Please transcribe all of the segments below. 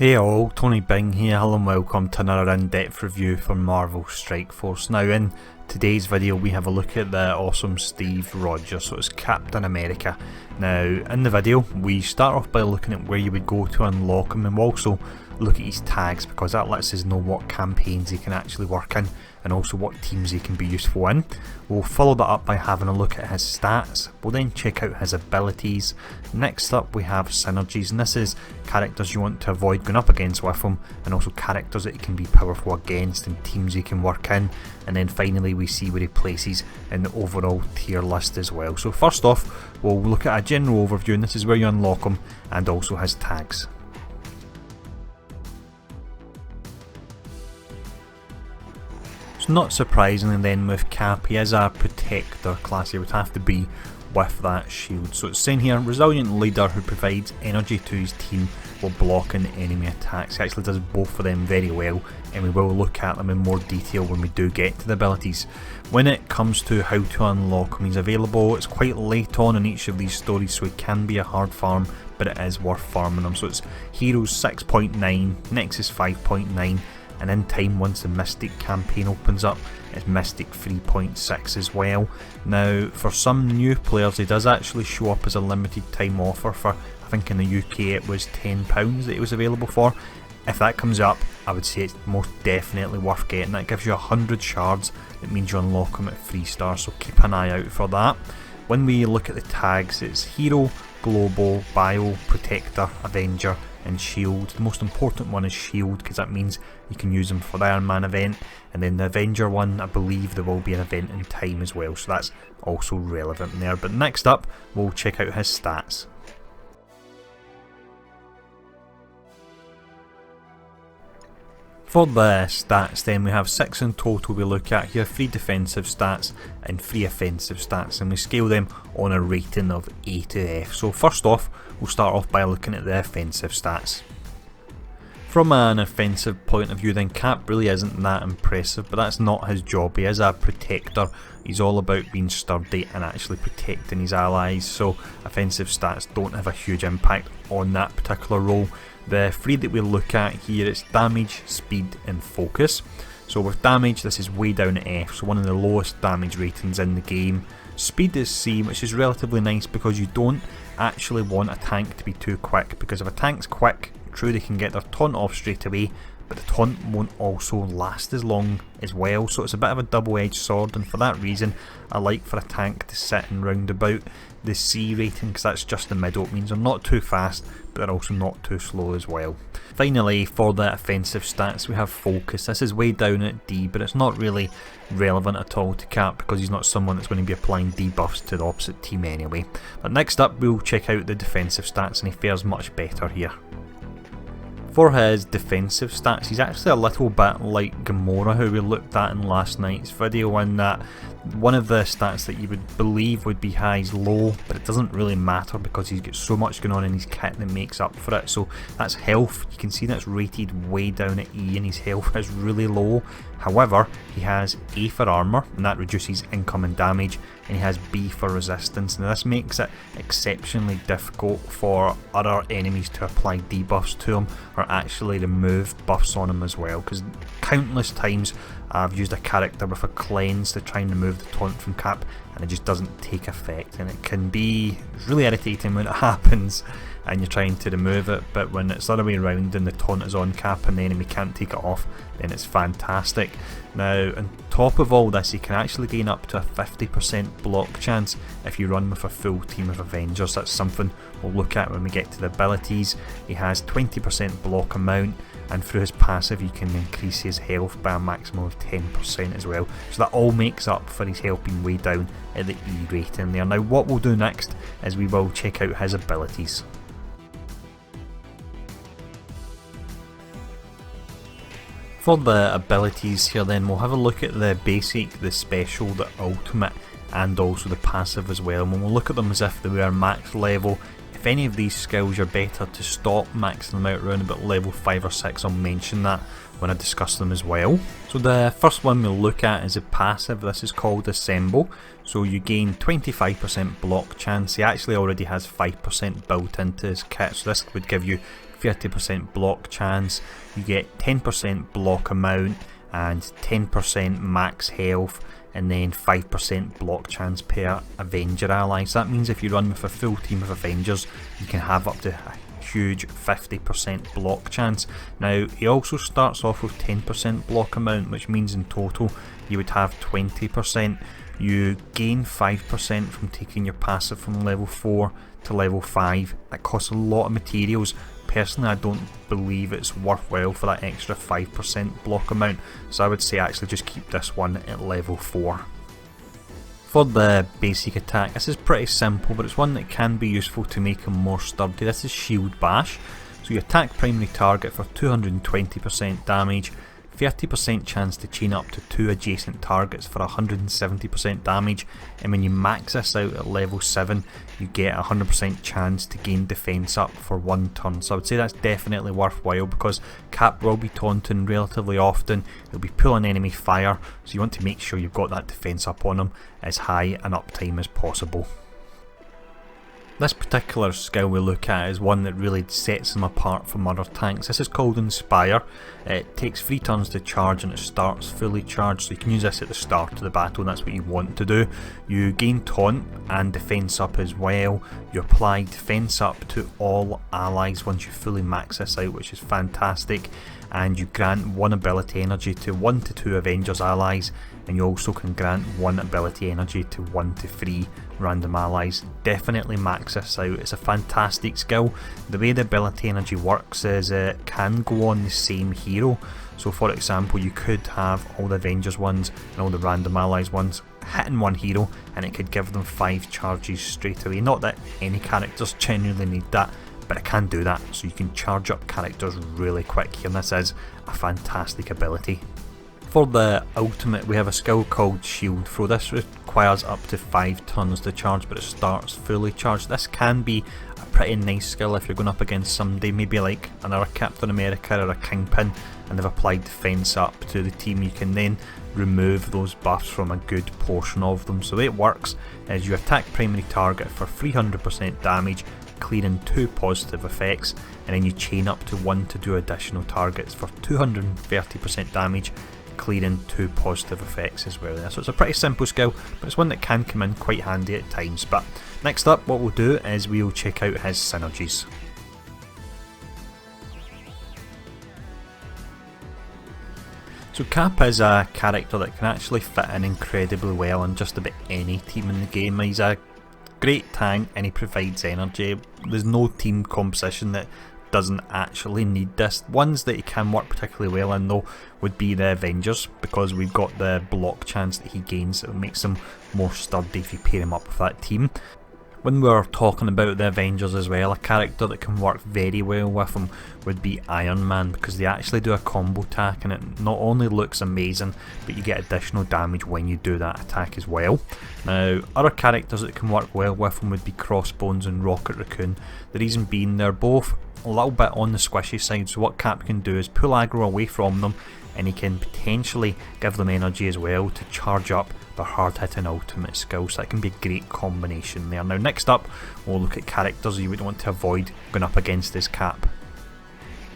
Hey all, Tony Bing here, hello and welcome to another in-depth review for Marvel Strike Force. Now in today's video we have a look at the awesome Steve Rogers, so it's Captain America. Now in the video we start off by looking at where you would go to unlock him, and we'll also look at his tags because that lets us know what campaigns he can actually work in and also what teams he can be useful in. We'll follow that up by having a look at his stats. We'll then check out his abilities. Next up we have synergies, and this is characters you want to avoid going up against with him, and also characters that he can be powerful against and teams he can work in. And then finally we see where he places in the overall tier list as well. So first off we'll look at a general overview, and this is where you unlock him and also his tags. So not surprisingly then with Cap, he is a protector class, he would have to be with that shield. So it's saying here, resilient leader who provides energy to his team while blocking enemy attacks. He actually does both of them very well, and we will look at them in more detail when we do get to the abilities. When it comes to how to unlock him, he's available, it's quite late on in each of these stories, so it can be a hard farm, but it is worth farming them. So it's Heroes 6.9, Nexus 5.9, and in time once the Mystic campaign opens up it's Mystic 3.6 as well. Now for some new players he does actually show up as a limited time offer for, I think in the UK it was £10 that it was available for. If that comes up I would say it's most definitely worth getting. That gives you 100 shards, it means you unlock them at 3 stars, so keep an eye out for that. When we look at the tags, it's Hero, Global, Bio, Protector, Avenger and Shield. The most important one is Shield because that means you can use them for the Iron Man event, and then the Avenger one I believe there will be an event in time as well, so that's also relevant there. But next up we'll check out his stats. For the stats then we have 6 in total we look at here, 3 defensive stats and 3 offensive stats, and we scale them on a rating of A to F. So first off we'll start off by looking at the offensive stats. From an offensive point of view then Cap really isn't that impressive, but that's not his job. He is a protector, he's all about being sturdy and actually protecting his allies, so offensive stats don't have a huge impact on that particular role. The 3 that we look at here is damage, speed and focus. So with damage this is way down at F, so one of the lowest damage ratings in the game. Speed is C, which is relatively nice because you don't actually want a tank to be too quick, because if a tank's quick, true they can get their taunt off straight away, but the taunt won't also last as long as well, so it's a bit of a double-edged sword, and for that reason I like for a tank to sit in round about the C rating because that's just the middle. It means they're not too fast but they're also not too slow as well. Finally for the offensive stats we have focus. This is way down at D, but it's not really relevant at all to Cap because he's not someone that's going to be applying debuffs to the opposite team anyway. But next up we'll check out the defensive stats, and he fares much better here. For his defensive stats, he's actually a little bit like Gamora, who we looked at in last night's video, in that one of the stats that you would believe would be high is low, but it doesn't really matter because he's got so much going on in his kit that makes up for it. So that's health, you can see that's rated way down at E and his health is really low. However, he has A for armour and that reduces incoming damage, and he has B for resistance. Now this makes it exceptionally difficult for other enemies to apply debuffs to him or actually remove buffs on him as well, because countless times I've used a character with a cleanse to try and remove the taunt from Cap and it just doesn't take effect, and it can be really irritating when it happens and you're trying to remove it, but when it's the other way around and the taunt is on Cap and the enemy can't take it off, then it's fantastic. Now on top of all this, you can actually gain up to a 50% block chance if you run with a full team of Avengers. That's something we'll look at when we get to the abilities. He has 20% block amount, and through his passive you can increase his health by a maximum of 10% as well, so that all makes up for his health being way down at the E rating there. Now what we'll do next is we will check out his abilities. For the abilities here then we'll have a look at the basic, the special, the ultimate and also the passive as well, and we'll look at them as if they were max level. If any of these skills are better to stop maxing them out around about level 5 or 6, I'll mention that when I discuss them as well. So the first one we'll look at is a passive. This is called Assemble. So you gain 25% block chance. He actually already has 5% built into his kit, so this would give you 30% block chance, you get 10% block amount and 10% max health, and then 5% block chance per Avenger ally. So that means if you run with a full team of Avengers, you can have up to a huge 50% block chance. Now he also starts off with 10% block amount, which means in total you would have 20%. You gain 5% from taking your passive from level 4 to level 5. That costs a lot of materials. Personally, I don't believe it's worthwhile for that extra 5% block amount, so I would say actually just keep this one at level 4. For the basic attack, this is pretty simple, but it's one that can be useful to make him more sturdy. This is Shield Bash. So you attack primary target for 220% damage, 30% chance to chain up to 2 adjacent targets for 170% damage, and when you max this out at level 7 you get a 100% chance to gain defense up for 1 turn. So I would say that's definitely worthwhile because Cap will be taunting relatively often, he'll be pulling enemy fire, so you want to make sure you've got that defense up on him as high an uptime as possible. This particular skill we look at is one that really sets him apart from other tanks. This is called Inspire. It takes 3 turns to charge and it starts fully charged, so you can use this at the start of the battle and that's what you want to do. You gain taunt and defense up as well. You apply defense up to all allies once you fully max this out, which is fantastic, and you grant 1 ability energy to 1 to 2 Avengers allies, and you also can grant 1 ability energy to 1 to 3 random allies. Definitely max this out, it's a fantastic skill. The way the ability energy works is it can go on the same hero, so for example you could have all the Avengers ones and all the random allies ones hitting one hero and it could give them 5 charges straight away. Not that any characters genuinely need that, but it can do that, so you can charge up characters really quick here, and this is a fantastic ability. For the ultimate we have a skill called Shield Throw. This requires up to 5 turns to charge, but it starts fully charged. This can be a pretty nice skill if you're going up against somebody maybe like another Captain America or a Kingpin and they've applied defense up to the team. You can then remove those buffs from a good portion of them. So the way it works is you attack primary target for 300% damage, clearing 2 positive effects, and then you chain up to 1 to 2 additional targets for 230% damage, clearing 2 positive effects as well there. So it's a pretty simple skill, but it's one that can come in quite handy at times. But next up what we'll do is we'll check out his synergies. So Cap is a character that can actually fit in incredibly well on just about any team in the game. He's a great tank and he provides energy. There's no team composition that doesn't actually need this. Ones that he can work particularly well in though would be the Avengers, because we've got the block chance that he gains that makes him more sturdy if you pair him up with that team. When we're talking about the Avengers as well, a character that can work very well with him would be Iron Man, because they actually do a combo attack and it not only looks amazing but you get additional damage when you do that attack as well. Now other characters that can work well with him would be Crossbones and Rocket Raccoon. The reason being they're both a little bit on the squishy side, so what Cap can do is pull aggro away from them and he can potentially give them energy as well to charge up their hard hitting ultimate skill, so that can be a great combination there. Now next up we'll look at characters you would want to avoid going up against his Cap.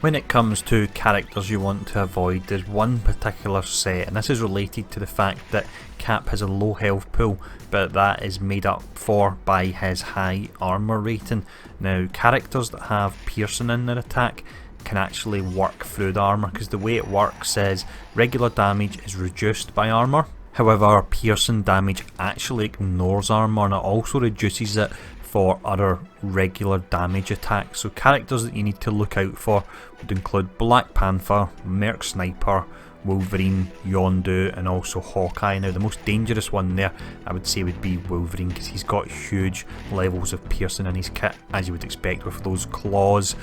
When it comes to characters you want to avoid, there's one particular set, and this is related to the fact that Cap has a low health pool, but that is made up for by his high armour rating. Now characters that have piercing in their attack can actually work through the armour, because the way it works is regular damage is reduced by armour, however piercing damage actually ignores armour and it also reduces it for other regular damage attacks. So characters that you need to look out for would include Black Panther, Merc Sniper, Wolverine, Yondu and also Hawkeye. Now the most dangerous one there I would say would be Wolverine, because he's got huge levels of piercing in his kit, as you would expect with those claws.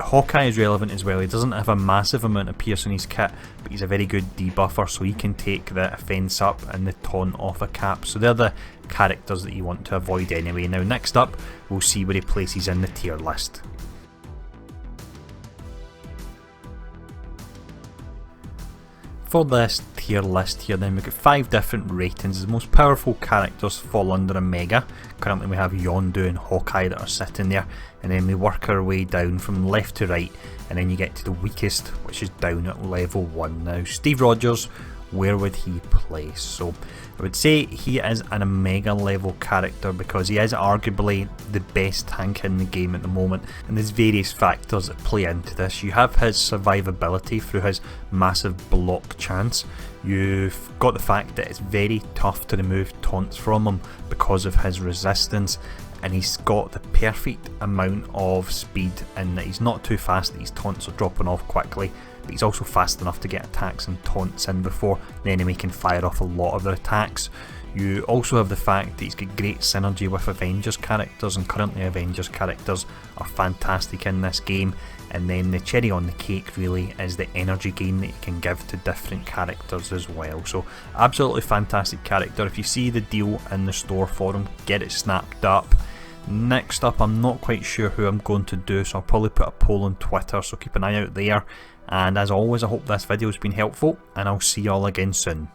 Hawkeye is relevant as well. He doesn't have a massive amount of pierce in his kit, but he's a very good debuffer, so he can take the offense up and the taunt off a Cap. So they're the characters that you want to avoid anyway. Now next up we'll see where he places in the tier list. For this tier list here then, we've got 5 different ratings. The most powerful characters fall under Omega. Currently we have Yondu and Hawkeye that are sitting there, and then we work our way down from left to right, and then you get to the weakest, which is down at level 1. Now Steve Rogers, where would he place? So I would say he is an Omega level character because he is arguably the best tank in the game at the moment, and there's various factors that play into this. You have his survivability through his massive block chance. You've got the fact that it's very tough to remove taunts from him because of his resistance, and he's got the perfect amount of speed in that he's not too fast that his taunts are dropping off quickly, but he's also fast enough to get attacks and taunts in before the enemy can fire off a lot of their attacks. You also have the fact that he's got great synergy with Avengers characters, and currently Avengers characters are fantastic in this game. And then the cherry on the cake really is the energy gain that you can give to different characters as well. So absolutely fantastic character. If you see the deal in the store for him, get it snapped up. Next up, I'm not quite sure who I'm going to do, so I'll probably put a poll on Twitter, so keep an eye out there. And as always, I hope this video has been helpful, and I'll see you all again soon.